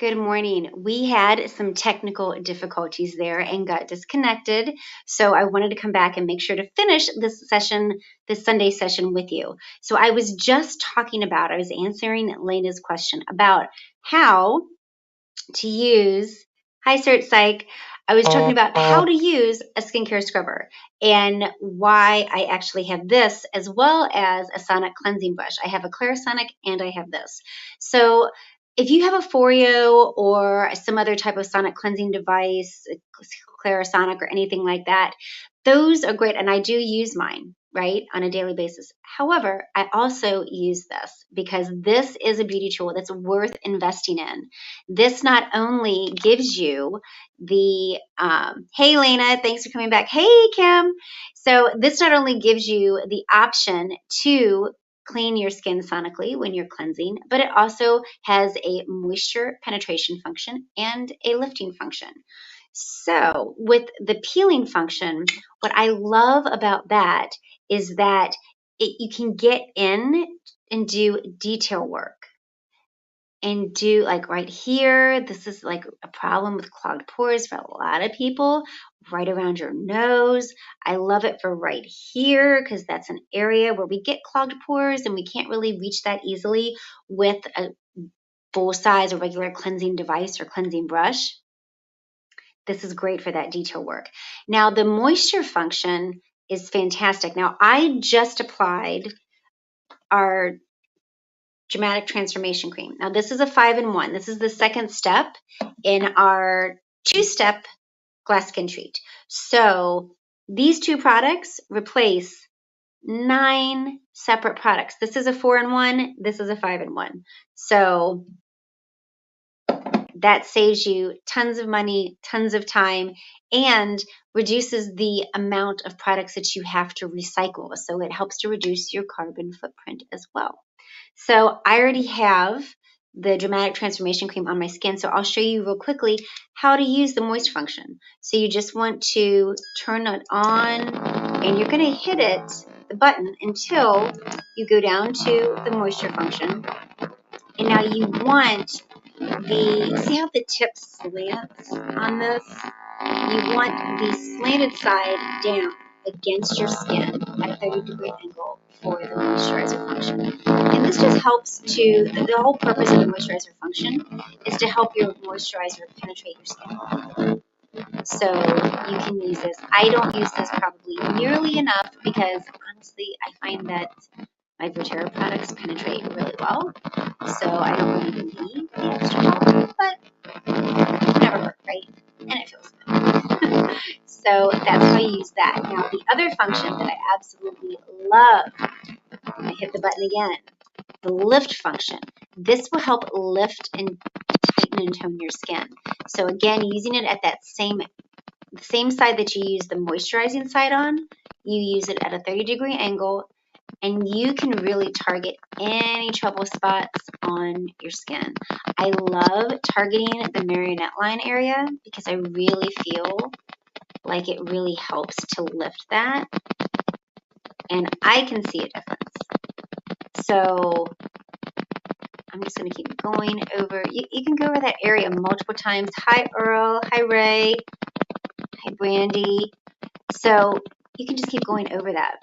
Good morning. We had some technical difficulties there and got disconnected. So I wanted to come back and make sure to finish this session, this Sunday session with you. So I was just talking about, I was answering Lena's question about how to use, hi Cert Psych, I was talking about how to use a skincare scrubber and why I actually have this as well as a sonic cleansing brush. I have a Clarisonic and I have this. So if you have a Foreo or some other type of sonic cleansing device, Clarisonic or anything like that, those are great. And I do use mine, right, on a daily basis. However, I also use this because this is a beauty tool that's worth investing in. This not only gives you the, hey, Lena, thanks for coming back. Hey, Kim. So this not only gives you the option to clean your skin sonically when you're cleansing, but it also has a moisture penetration function and a lifting function. So with the peeling function, what I love about that is that you can get in and do detail work and do like right here. This is like a problem with clogged pores for a lot of people, right around your nose. I love it for right here because that's an area where we get clogged pores and we can't really reach that easily with a full size or regular cleansing device or cleansing brush. This is great for that detail work. Now the moisture function is fantastic. Now I just applied our Dramatic Transformation Cream. Now this is a 5-in-1. This is the second step in our 2-step glass skin treat. So these two products replace 9 separate products. This is a 4-in-1. This is a 5-in-1. So that saves you tons of money, tons of time, and reduces the amount of products that you have to recycle. So it helps to reduce your carbon footprint as well. So I already have the Dramatic Transformation Cream on my skin, so I'll show you real quickly how to use the moist function. So you just want to turn it on, and you're going to hit it, the button, until you go down to the moisture function. And now you want see how the tip slants on this? You want the slanted side down against your skin at a 30-degree angle for the moisturizer function. And this just helps to, the whole purpose of the moisturizer function is to help your moisturizer penetrate your skin. So you can use this. I don't use this probably nearly enough because honestly I find that my doTERRA products penetrate really well. So I don't really need the extra help, but it never hurt, right? And it feels good. So that's how I use that. Now the other function that I absolutely love, I hit the button again, the lift function. This will help lift and tighten and tone your skin. So again, using it at that the same side that you use the moisturizing side on, you use it at a 30-degree angle, and you can really target any trouble spots on your skin. I love targeting the marionette line area because I really feel like it really helps to lift that, and I can see a difference. So I'm just going to keep going over. You can go over that area multiple times. Hi, Earl. Hi, Ray. Hi, Brandy. So you can just keep going over that.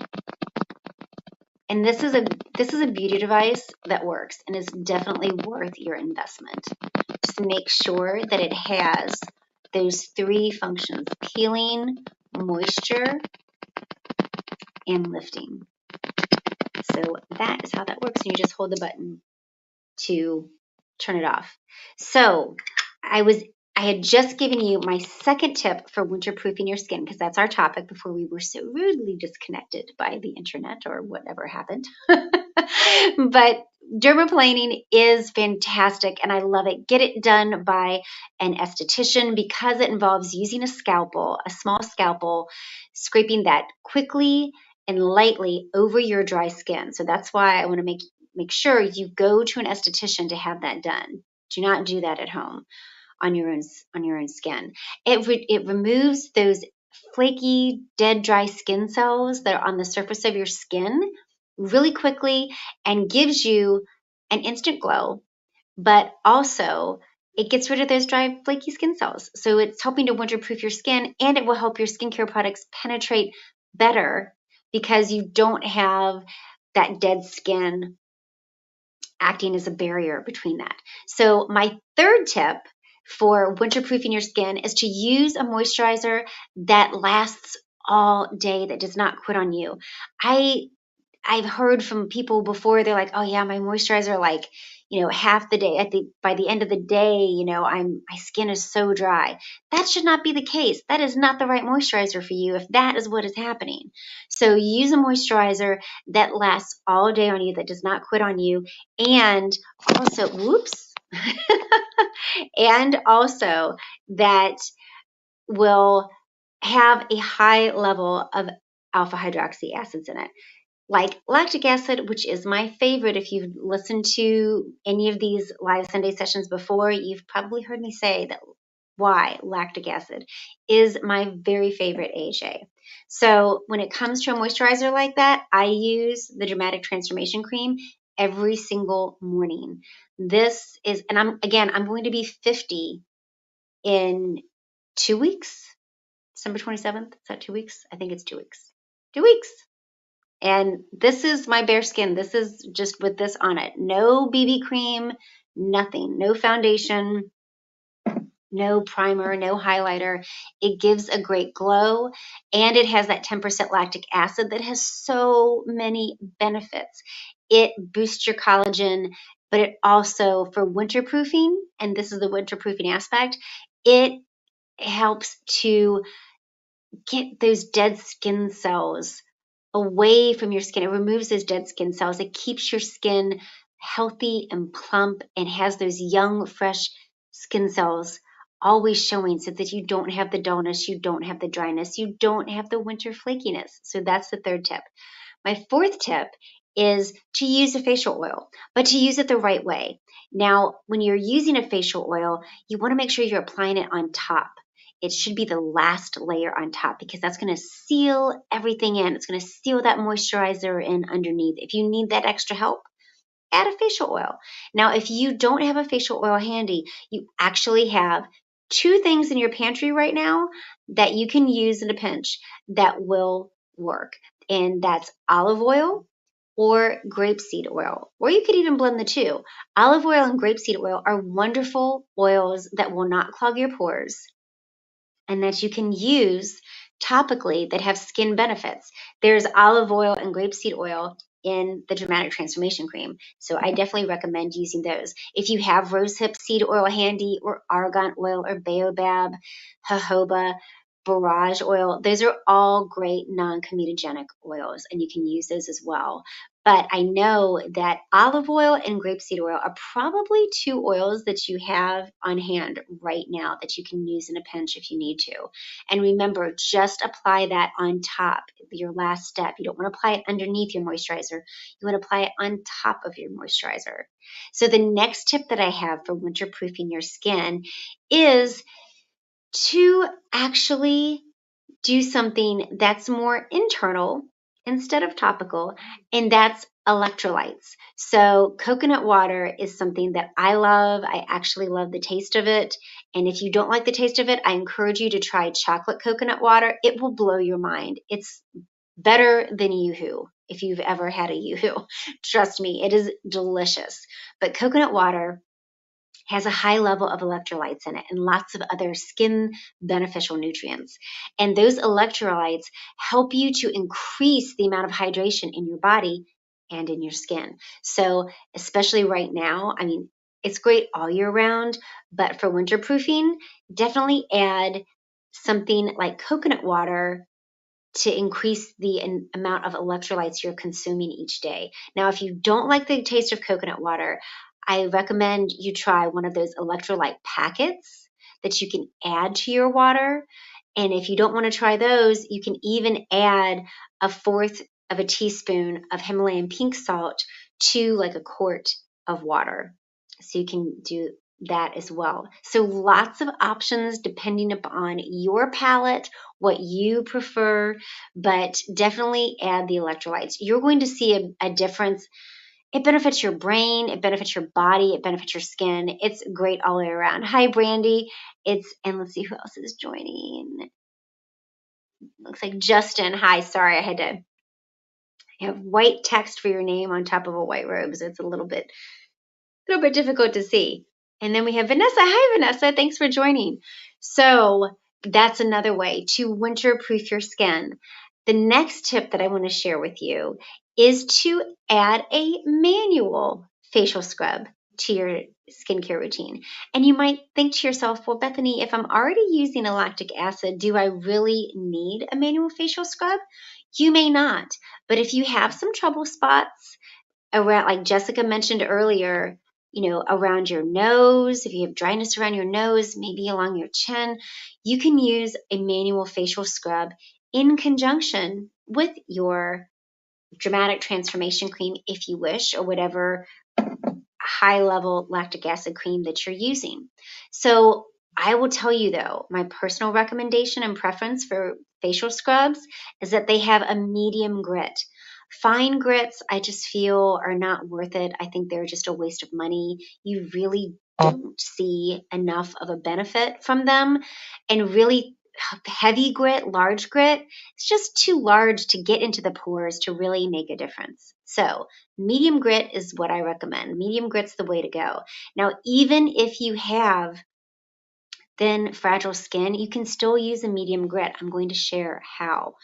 And this is a beauty device that works and is definitely worth your investment. Just make sure that it has those 3 functions: peeling, moisture, and lifting. So that is how that works. And you just hold the button to turn it off. So I had just given you my second tip for winterproofing your skin, because that's our topic before we were so rudely disconnected by the internet or whatever happened. But dermaplaning is fantastic and I love it. Get it done by an esthetician because it involves using a scalpel, a small scalpel, scraping that quickly and lightly over your dry skin. So that's why I want to make sure you go to an esthetician to have that done. Do not do that at home on your own skin. It removes those flaky, dead, dry skin cells that are on the surface of your skin really quickly and gives you an instant glow, but also it gets rid of those dry, flaky skin cells. So it's helping to winterproof your skin, and it will help your skincare products penetrate better because you don't have that dead skin acting as a barrier between that. So my third tip for winterproofing your skin is to use a moisturizer that lasts all day, that does not quit on you. I've heard from people before, they're like, oh yeah, my moisturizer, like, half the day, by the end of the day, my skin is so dry. That should not be the case. That is not the right moisturizer for you if that is what is happening. So use a moisturizer that lasts all day on you, that does not quit on you, and also, whoops, and also that will have a high level of alpha hydroxy acids in it, like lactic acid, which is my favorite. If you've listened to any of these live Sunday sessions before, you've probably heard me say that why lactic acid is my very favorite AHA. So when it comes to a moisturizer like that, I use the Dramatic Transformation Cream every single morning. This is, and I'm going to be 50 in 2 weeks. December 27th. Is that 2 weeks? I think it's 2 weeks. 2 weeks. And this is my bare skin. This is just with this on it. No BB cream, nothing. No foundation, no primer, no highlighter. It gives a great glow, and it has that 10% lactic acid that has so many benefits. It boosts your collagen, but it also, for winterproofing, and this is the winterproofing aspect, it helps to get those dead skin cells away from your skin. It removes those dead skin cells. It keeps your skin healthy and plump and has those young, fresh skin cells always showing, so that you don't have the dullness, you don't have the dryness, you don't have the winter flakiness. So that's the third tip. My fourth tip is to use a facial oil, but to use it the right way. Now, when you're using a facial oil, you want to make sure you're applying it on top. It should be the last layer on top, because that's going to seal everything in. It's going to seal that moisturizer in underneath. If you need that extra help, add a facial oil. Now, if you don't have a facial oil handy, you actually have two things in your pantry right now that you can use in a pinch that will work. And that's olive oil or grapeseed oil, or you could even blend the two. Olive oil and grapeseed oil are wonderful oils that will not clog your pores and that you can use topically that have skin benefits. There's olive oil and grapeseed oil in the Dramatic Transformation Cream, so I definitely recommend using those. If you have rosehip seed oil handy, or argan oil, or baobab, jojoba, borage oil, those are all great non-comedogenic oils, and you can use those as well. But I know that olive oil and grapeseed oil are probably two oils that you have on hand right now that you can use in a pinch if you need to. And remember, just apply that on top, your last step. You don't want to apply it underneath your moisturizer. You want to apply it on top of your moisturizer. So the next tip that I have for winterproofing your skin is to actually do something that's more internal instead of topical, and that's electrolytes. So coconut water is something that I love. I actually love the taste of it. And if you don't like the taste of it, I encourage you to try chocolate coconut water. It will blow your mind. It's better than Yoo-hoo, if you've ever had a Yoo-hoo. Trust me, it is delicious. But coconut water has a high level of electrolytes in it and lots of other skin beneficial nutrients. And those electrolytes help you to increase the amount of hydration in your body and in your skin. So especially right now, I mean, it's great all year round, but for winterproofing, definitely add something like coconut water to increase the amount of electrolytes you're consuming each day. Now, if you don't like the taste of coconut water, I recommend you try one of those electrolyte packets that you can add to your water. And if you don't want to try those, you can even add a fourth of a teaspoon of Himalayan pink salt to like a quart of water. So you can do that as well. So lots of options depending upon your palate, what you prefer, but definitely add the electrolytes. You're going to see a difference It benefits your brain, it benefits your body, it benefits your skin. It's great all the way around. Hi, Brandy. And let's see who else is joining. Looks like Justin. Hi, sorry, I had to have white text for your name on top of a white robe, so it's a little bit difficult to see. And then we have Vanessa. Hi, Vanessa. Thanks for joining. So that's another way to winterproof your skin. The next tip that I want to share with you is to add a manual facial scrub to your skincare routine. And you might think to yourself, well, Bethany, if I'm already using a lactic acid, do I really need a manual facial scrub? You may not. But if you have some trouble spots around, like Jessica mentioned earlier, around your nose, if you have dryness around your nose, maybe along your chin, you can use a manual facial scrub in conjunction with your dramatic transformation cream if you wish, or whatever high level lactic acid cream that you're using. So I will tell you though, my personal recommendation and preference for facial scrubs is that they have a medium grit. Fine grits, I just feel, are not worth it. I think they're just a waste of money. You really don't see enough of a benefit from them. And really heavy grit, large grit, it's just too large to get into the pores to really make a difference. So medium grit is what I recommend. Medium grit's the way to go. Now, even if you have thin, fragile skin, you can still use a medium grit. I'm going to share how.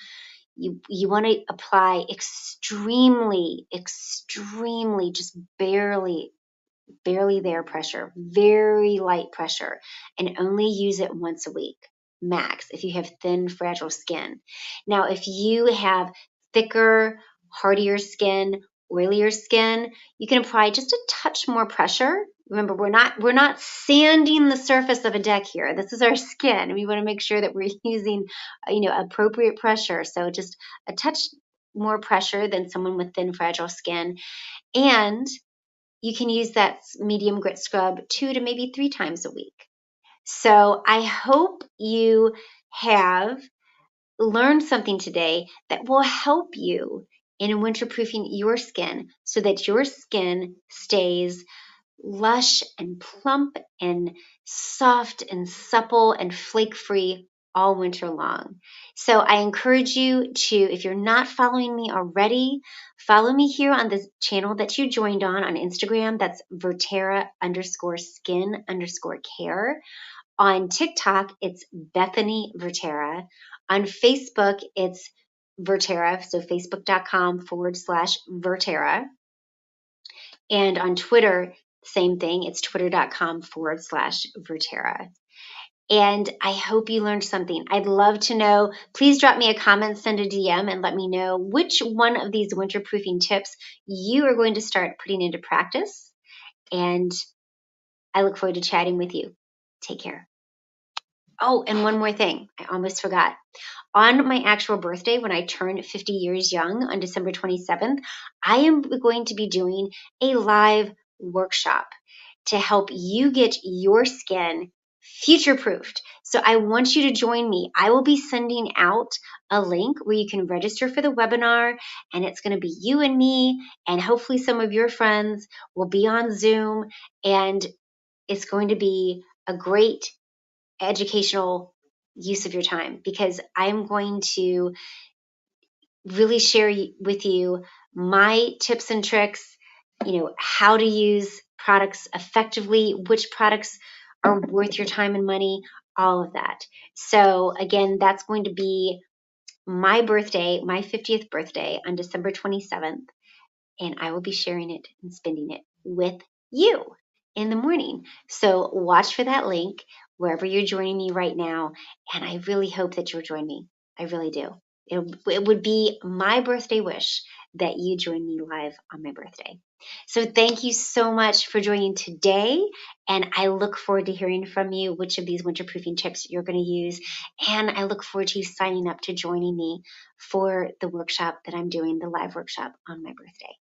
You want to apply extremely, just barely there pressure, very light pressure, and only use it once a week, max, if you have thin, fragile skin. Now, if you have thicker, hardier skin, oilier skin, you can apply just a touch more pressure. Remember, we're not sanding the surface of a deck here. This is our skin. We want to make sure that we're using, appropriate pressure. So just a touch more pressure than someone with thin, fragile skin. And you can use that medium grit scrub 2 to maybe 3 times a week. So I hope you have learned something today that will help you in winterproofing your skin so that your skin stays lush and plump and soft and supple and flake-free all winter long. So I encourage you to, if you're not following me already, follow me here on this channel that you joined on Instagram. That's Vertera_skin_care. On TikTok, it's Bethany Vertera. On Facebook, it's Vertera, so facebook.com/Vertera. And on Twitter, same thing. It's twitter.com/Vertera. And I hope you learned something. I'd love to know. Please drop me a comment, send a DM, and let me know which one of these winterproofing tips you are going to start putting into practice. And I look forward to chatting with you. Take care. Oh, and one more thing. I almost forgot. On my actual birthday, when I turn 50 years young on December 27th, I am going to be doing a live workshop to help you get your skin future-proofed. So I want you to join me. I will be sending out a link where you can register for the webinar, and it's going to be you and me, and hopefully some of your friends will be on Zoom, and it's going to be a great educational use of your time, because I'm going to really share with you my tips and tricks, how to use products effectively, which products are worth your time and money, all of that. So again, that's going to be my birthday, my 50th birthday on December 27th, and I will be sharing it and spending it with you in the morning. So watch for that link wherever you're joining me right now, and I really hope that you'll join me. I really do. It would be my birthday wish that you join me live on my birthday. So thank you so much for joining today, and I look forward to hearing from you which of these winterproofing tips you're going to use, and I look forward to you signing up to joining me for the workshop that I'm doing, the live workshop on my birthday.